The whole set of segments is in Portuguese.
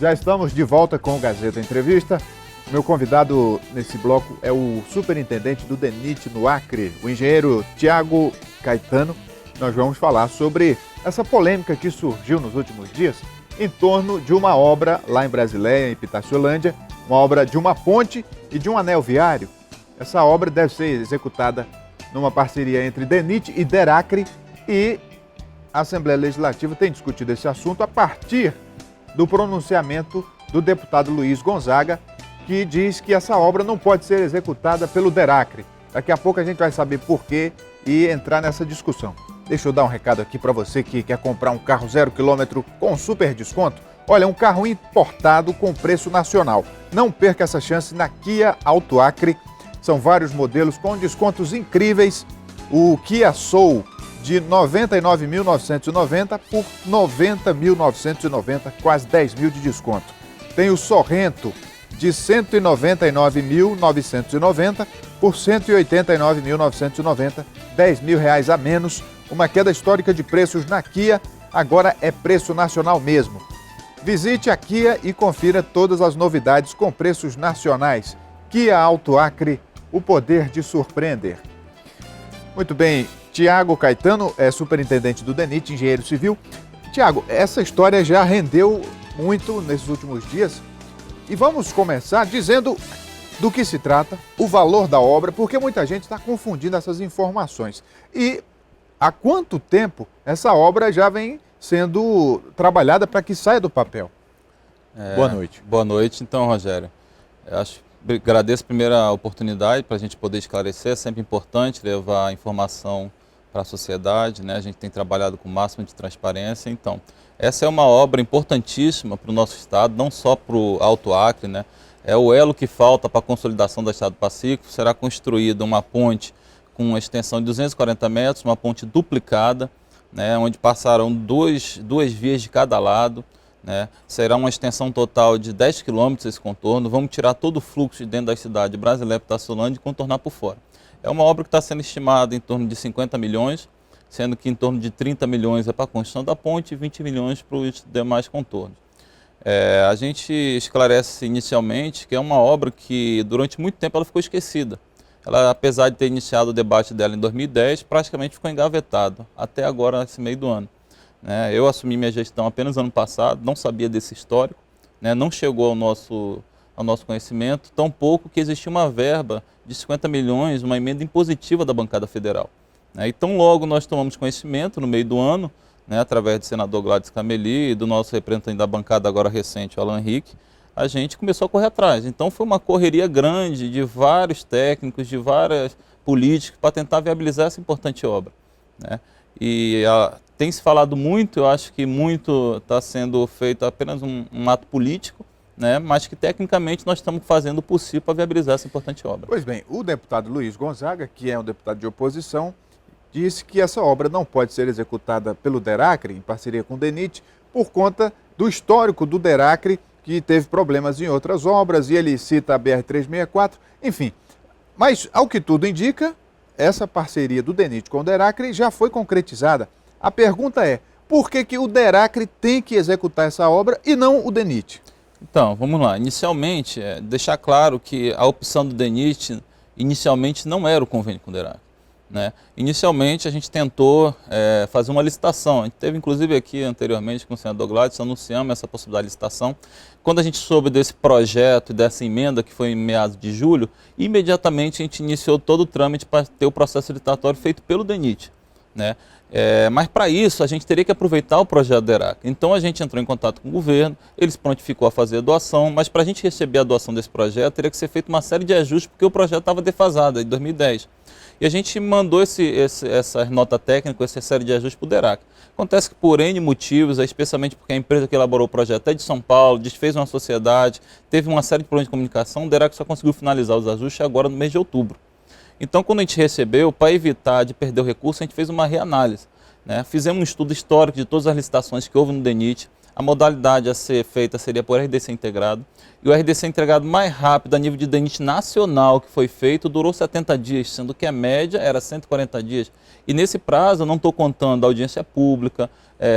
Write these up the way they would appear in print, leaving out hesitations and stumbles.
Já estamos de volta com o Gazeta Entrevista. Meu convidado nesse bloco é o superintendente do DENIT no Acre, o engenheiro Tiago Caetano. Nós vamos falar sobre essa polêmica que surgiu nos últimos dias em torno de uma obra lá em Brasileia, em Pitaciolândia, uma obra de uma ponte e de um anel viário. Essa obra deve ser executada numa parceria entre DENIT e DERACRE e a Assembleia Legislativa tem discutido esse assunto a partir do pronunciamento do deputado Luiz Gonzaga, que diz que essa obra não pode ser executada pelo DERACRE. Daqui a pouco a gente vai saber por quê e entrar nessa discussão. Deixa eu dar um recado aqui para você que quer comprar um carro 0 km com super desconto. Olha, um carro importado com preço nacional. Não perca essa chance na Kia Auto Acre. São vários modelos com descontos incríveis. O Kia Soul de R$ 99.990 por R$ 90.990, quase 10 mil de desconto. Tem o Sorrento de R$ 199.990 por R$ 189.990, 10 mil reais a menos. Uma queda histórica de preços na Kia, agora é preço nacional mesmo. Visite a Kia e confira todas as novidades com preços nacionais. Kia Auto Acre, o poder de surpreender. Muito bem, Tiago Caetano é superintendente do DENIT, engenheiro civil. Tiago, essa história já rendeu muito nesses últimos dias e vamos começar dizendo do que se trata, o valor da obra, porque muita gente está confundindo essas informações. E há quanto tempo essa obra já vem sendo trabalhada para que saia do papel? Boa noite. Boa noite, então, Rogério. Agradeço primeiro a oportunidade para a gente poder esclarecer, é sempre importante levar informação para a sociedade, né? A gente tem trabalhado com o máximo de transparência, então, essa é uma obra importantíssima para o nosso estado, não só para o Alto Acre, né? É o elo que falta para a consolidação do Estado do Pacífico. Será construída uma ponte com uma extensão de 240 metros, uma ponte duplicada, né? Onde passarão duas vias de cada lado, né? Será uma extensão total de 10 quilômetros esse contorno. Vamos tirar todo o fluxo de dentro da cidade de Brasileia e Pitaciolândia e contornar por fora. É uma obra que está sendo estimada em torno de 50 milhões, sendo que em torno de 30 milhões é para a construção da ponte e 20 milhões para os demais contornos. A gente esclarece inicialmente que é uma obra que durante muito tempo ela ficou esquecida. Ela, apesar de ter iniciado o debate dela em 2010, praticamente ficou engavetado até agora, nesse meio do ano. Eu assumi minha gestão apenas ano passado, não sabia desse histórico, não chegou ao nosso conhecimento, tampouco que existia uma verba de 50 milhões, uma emenda impositiva da bancada federal. Então logo nós tomamos conhecimento no meio do ano, através do senador Gladys Cameli e do nosso representante da bancada agora recente, o Alan Henrique, a gente começou a correr atrás. Então foi uma correria grande de vários técnicos, de várias políticos para tentar viabilizar essa importante obra. E tem se falado muito, eu acho que muito está sendo feito apenas um ato político, mas que tecnicamente nós estamos fazendo o possível para viabilizar essa importante obra. Pois bem, o deputado Luiz Gonzaga, que é um deputado de oposição, disse que essa obra não pode ser executada pelo DERACRE, em parceria com o DENIT, por conta do histórico do DERACRE, que teve problemas em outras obras, e ele cita a BR-364, enfim. Mas, ao que tudo indica, essa parceria do DENIT com o DERACRE já foi concretizada. A pergunta é, por que o DERACRE tem que executar essa obra e não o DENIT? Então, vamos lá. Inicialmente, deixar claro que a opção do DENIT, inicialmente, não era o convênio com o DERACRE. Inicialmente, a gente tentou fazer uma licitação. A gente teve, inclusive, aqui anteriormente com o senador Gladys, anunciamos essa possibilidade de licitação. Quando a gente soube desse projeto e dessa emenda, que foi em meados de julho, imediatamente a gente iniciou todo o trâmite para ter o processo licitatório feito pelo DENIT. Mas para isso a gente teria que aproveitar o projeto do DERACRE. Então a gente entrou em contato com o governo, eles prontificou a fazer a doação, mas para a gente receber a doação desse projeto teria que ser feita uma série de ajustes porque o projeto estava defasado em 2010. E a gente mandou essa nota técnica, essa série de ajustes para o DERACRE. Acontece que por N motivos, especialmente porque a empresa que elaborou o projeto é de São Paulo, desfez uma sociedade, teve uma série de problemas de comunicação, o DERACRE só conseguiu finalizar os ajustes agora no mês de outubro. Então, quando a gente recebeu, para evitar de perder o recurso, a gente fez uma reanálise. Fizemos um estudo histórico de todas as licitações que houve no DENIT. A modalidade a ser feita seria por RDC integrado. E e o RDC entregado mais rápido a nível de DENIT nacional que foi feito durou 70 dias, sendo que a média era 140 dias. E nesse prazo eu não estou contando a audiência pública,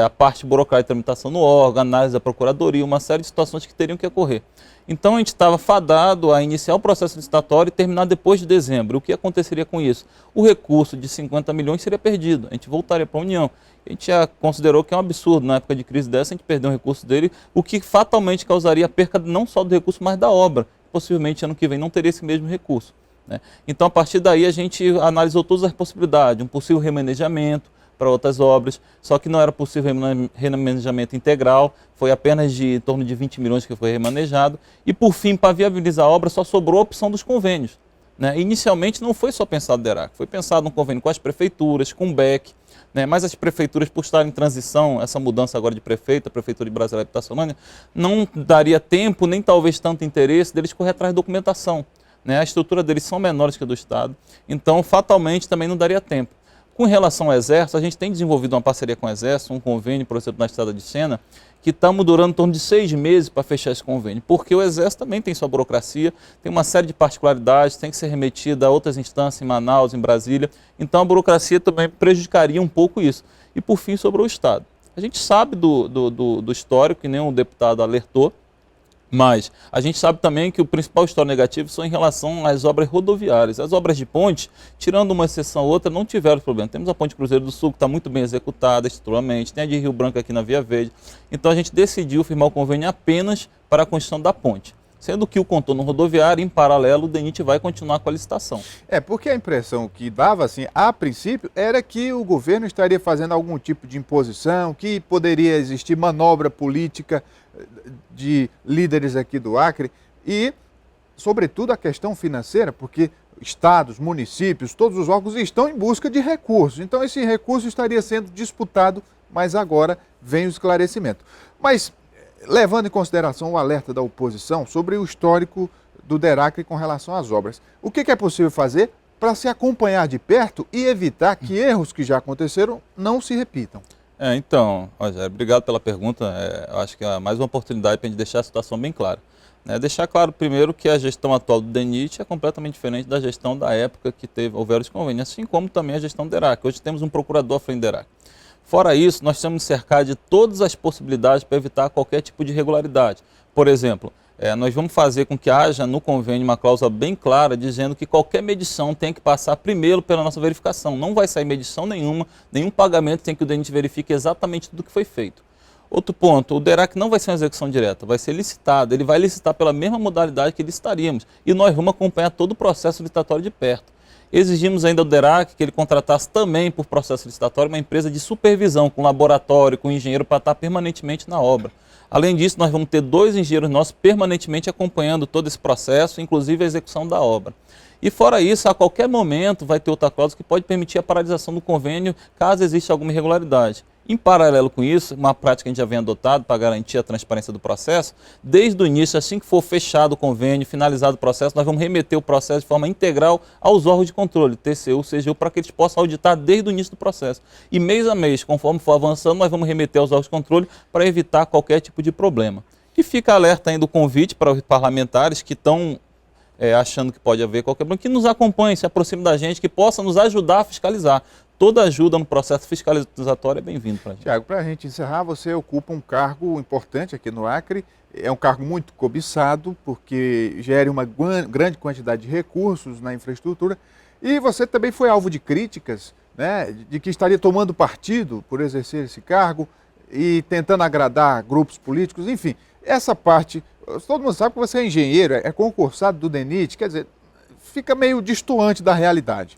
a parte burocrática de tramitação no órgão, análise da procuradoria, uma série de situações que teriam que ocorrer. Então a gente estava fadado a iniciar o processo licitatório e terminar depois de dezembro. O que aconteceria com isso? O recurso de 50 milhões seria perdido, a gente voltaria para a União. A gente já considerou que é um absurdo, na época de crise dessa, a gente perder um recurso dele, o que fatalmente causaria a perca não só do recurso, mas da obra. Possivelmente ano que vem não teria esse mesmo recurso, né? Então a partir daí a gente analisou todas as possibilidades, um possível remanejamento para outras obras, só que não era possível remanejamento integral, foi apenas de em torno de 20 milhões que foi remanejado, e por fim, para viabilizar a obra, só sobrou a opção dos convênios, né? Inicialmente não foi só pensado o DERAC, foi pensado um convênio com as prefeituras, com o BEC, né? Mas as prefeituras, por estarem em transição, essa mudança agora de prefeito, a Prefeitura de Brasília Habitacionânia, não daria tempo, nem talvez tanto interesse deles correr atrás de documentação, né? A estrutura deles são menores que a do Estado, então fatalmente também não daria tempo. Com relação ao Exército, a gente tem desenvolvido uma parceria com o Exército, um convênio, por exemplo, na Estrada de Sena, que estamos durando em torno de 6 meses para fechar esse convênio, porque o Exército também tem sua burocracia, tem uma série de particularidades, tem que ser remetida a outras instâncias em Manaus, em Brasília, então a burocracia também prejudicaria um pouco isso. E por fim, sobre o Estado. A gente sabe do histórico, que nem o deputado alertou, mas a gente sabe também que o principal histórico negativo são em relação às obras rodoviárias. As obras de ponte, tirando uma exceção ou outra, não tiveram problema. Temos a Ponte Cruzeiro do Sul, que está muito bem executada estruturalmente, tem a de Rio Branco aqui na Via Verde. Então a gente decidiu firmar o convênio apenas para a construção da ponte. Sendo que o contorno rodoviário, em paralelo, o DENIT vai continuar com a licitação. Porque a impressão que dava, assim, a princípio, era que o governo estaria fazendo algum tipo de imposição, que poderia existir manobra política de líderes aqui do Acre e, sobretudo, a questão financeira, porque estados, municípios, todos os órgãos estão em busca de recursos. Então, esse recurso estaria sendo disputado, mas agora vem o esclarecimento. Mas, levando em consideração o alerta da oposição sobre o histórico do DERAC com relação às obras, o que é possível fazer para se acompanhar de perto e evitar que erros que já aconteceram não se repitam? Então, Rogério, obrigado pela pergunta. Eu acho que é mais uma oportunidade para a gente deixar a situação bem clara. Deixar claro primeiro que a gestão atual do DENIT é completamente diferente da gestão da época que houveram os convênios, assim como também a gestão do DERAC. Hoje temos um procurador à frente do DERAC. Fora isso, nós temos que cercar de todas as possibilidades para evitar qualquer tipo de irregularidade. Por exemplo, nós vamos fazer com que haja no convênio uma cláusula bem clara dizendo que qualquer medição tem que passar primeiro pela nossa verificação. Não vai sair medição nenhuma, nenhum pagamento sem que o DENIT verifique exatamente tudo que foi feito. Outro ponto, o DERAC não vai ser uma execução direta, vai ser licitado. Ele vai licitar pela mesma modalidade que licitaríamos e nós vamos acompanhar todo o processo licitatório de perto. Exigimos ainda do DERAC que ele contratasse também por processo licitatório uma empresa de supervisão, com laboratório, com engenheiro para estar permanentemente na obra. Além disso, nós vamos ter 2 engenheiros nossos permanentemente acompanhando todo esse processo, inclusive a execução da obra. E fora isso, a qualquer momento vai ter outra cláusula que pode permitir a paralisação do convênio caso exista alguma irregularidade. Em paralelo com isso, uma prática que a gente já vem adotado para garantir a transparência do processo, desde o início, assim que for fechado o convênio, finalizado o processo, nós vamos remeter o processo de forma integral aos órgãos de controle, TCU, CGU, para que eles possam auditar desde o início do processo. E mês a mês, conforme for avançando, nós vamos remeter aos órgãos de controle para evitar qualquer tipo de problema. E fica alerta ainda o convite para os parlamentares que estão achando que pode haver qualquer problema, que nos acompanhe, se aproxime da gente, que possa nos ajudar a fiscalizar. Toda ajuda no processo fiscalizatório é bem-vindo para a gente. Tiago, para a gente encerrar, você ocupa um cargo importante aqui no Acre, é um cargo muito cobiçado, porque gera uma grande quantidade de recursos na infraestrutura, e você também foi alvo de críticas, né, de que estaria tomando partido por exercer esse cargo e tentando agradar grupos políticos, enfim, essa parte, todo mundo sabe que você é engenheiro, é concursado do DENIT, quer dizer, fica meio distoante da realidade.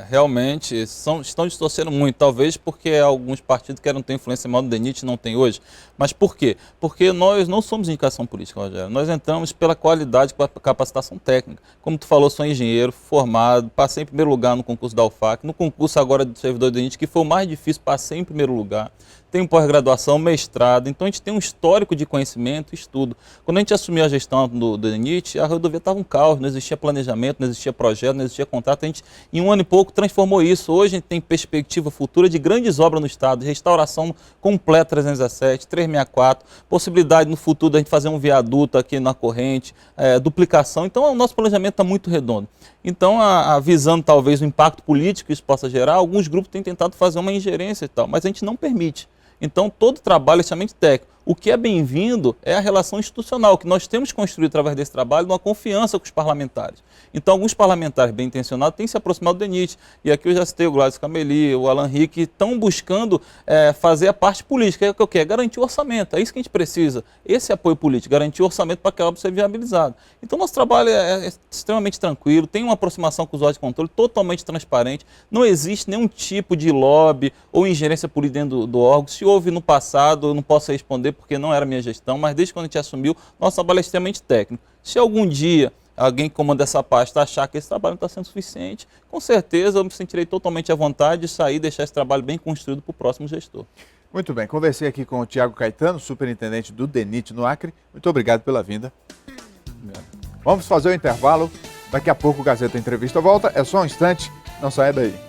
Realmente estão distorcendo muito, talvez porque alguns partidos querem ter influência maior do DENIT, não tem hoje. Mas por quê? Porque nós não somos indicação política, Rogério. Nós entramos pela qualidade e capacitação técnica. Como tu falou, sou engenheiro formado, passei em primeiro lugar no concurso da UFAC, no concurso agora do servidor do DENIT, que foi o mais difícil, passei em primeiro lugar. tem pós-graduação, mestrado, então a gente tem um histórico de conhecimento e estudo. Quando a gente assumiu a gestão do DENIT, a rodovia estava um caos, não existia planejamento, não existia projeto, não existia contrato, a gente em 1 ano e pouco transformou isso. Hoje a gente tem perspectiva futura de grandes obras no estado, restauração completa 317, 364, possibilidade no futuro da gente fazer um viaduto aqui na corrente, duplicação, então o nosso planejamento está muito redondo. Então, visando talvez o impacto político que isso possa gerar, alguns grupos têm tentado fazer uma ingerência e tal, mas a gente não permite. Então, todo trabalho é extremamente técnico. O que é bem-vindo é a relação institucional, que nós temos construído através desse trabalho, uma confiança com os parlamentares. Então, alguns parlamentares bem intencionados têm se aproximado do DENIT. E aqui eu já citei o Gladys Cameli, o Alan Rick, que estão buscando fazer a parte política, que é o quê? Garantir o orçamento. É isso que a gente precisa. Esse apoio político, garantir o orçamento para que a obra seja viabilizada. Então, nosso trabalho é extremamente tranquilo, tem uma aproximação com os órgãos de controle totalmente transparente. Não existe nenhum tipo de lobby ou ingerência política dentro do órgão. Se houve no passado, eu não posso responder porque não era minha gestão, mas desde quando a gente assumiu, nosso trabalho é extremamente técnico. Se algum dia alguém que comanda essa pasta achar que esse trabalho não está sendo suficiente, com certeza eu me sentirei totalmente à vontade de sair e deixar esse trabalho bem construído para o próximo gestor. Muito bem, conversei aqui com o Tiago Caetano, superintendente do DENIT no Acre. Muito obrigado pela vinda. Obrigado. Vamos fazer o intervalo. Daqui a pouco o Gazeta Entrevista volta. É só um instante, não saia daí.